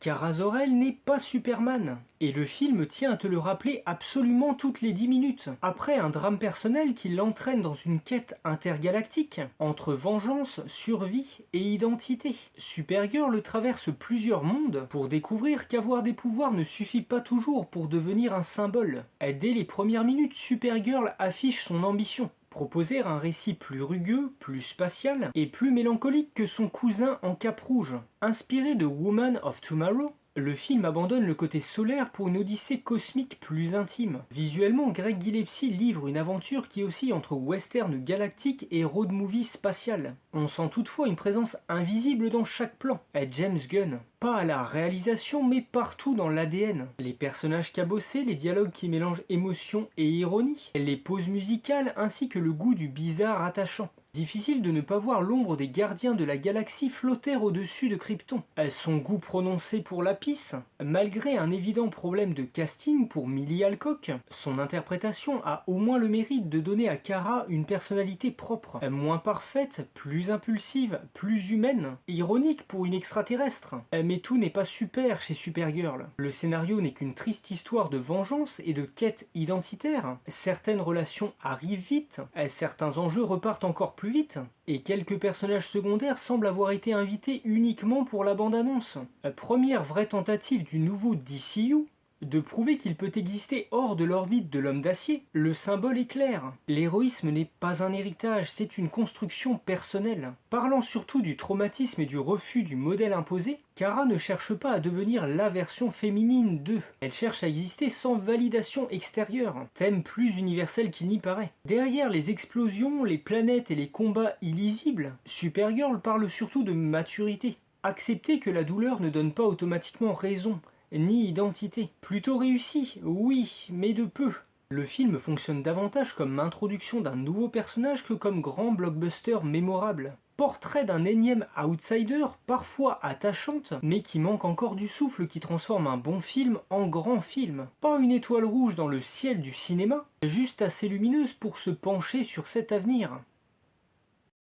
Kara Zor-El n'est pas Superman, et le film tient à te le rappeler absolument toutes les 10 minutes. Après un drame personnel qui l'entraîne dans une quête intergalactique, entre vengeance, survie et identité, Supergirl traverse plusieurs mondes pour découvrir qu'avoir des pouvoirs ne suffit pas toujours pour devenir un symbole. Dès les premières minutes, Supergirl affiche son ambition. Proposer un récit plus rugueux, plus spatial et plus mélancolique que son cousin en cape rouge. Inspiré de Woman of Tomorrow, le film abandonne le côté solaire pour une odyssée cosmique plus intime. Visuellement, Greg Gillespie livre une aventure qui oscille entre western galactique et road movie spatial. On sent toutefois une présence invisible dans chaque plan. James Gunn. Pas à la réalisation, mais partout dans l'ADN. Les personnages cabossés, les dialogues qui mélangent émotion et ironie, les pauses musicales ainsi que le goût du bizarre attachant. Difficile de ne pas voir l'ombre des gardiens de la galaxie flotter au-dessus de Krypton. Son goût prononcé pour la pisse, malgré un évident problème de casting pour Millie Alcock, son interprétation a au moins le mérite de donner à Kara une personnalité propre, moins parfaite, plus impulsive, plus humaine, ironique pour une extraterrestre. Mais tout n'est pas super chez Supergirl. Le scénario n'est qu'une triste histoire de vengeance et de quête identitaire. Certaines relations arrivent vite, certains enjeux repartent encore plus vite, et quelques personnages secondaires semblent avoir été invités uniquement pour la bande-annonce. Première vraie tentative du nouveau DCU de prouver qu'il peut exister hors de l'orbite de l'homme d'acier. Le symbole est clair. L'héroïsme n'est pas un héritage, c'est une construction personnelle. Parlant surtout du traumatisme et du refus du modèle imposé, Kara ne cherche pas à devenir la version féminine d'eux. Elle cherche à exister sans validation extérieure. Thème plus universel qu'il n'y paraît. Derrière les explosions, les planètes et les combats illisibles, Supergirl parle surtout de maturité. Accepter que la douleur ne donne pas automatiquement raison, ni identité. Plutôt réussi, oui, mais de peu. Le film fonctionne davantage comme introduction d'un nouveau personnage que comme grand blockbuster mémorable. Portrait d'un énième outsider, parfois attachante, mais qui manque encore du souffle qui transforme un bon film en grand film. Pas une étoile rouge dans le ciel du cinéma, juste assez lumineuse pour se pencher sur cet avenir.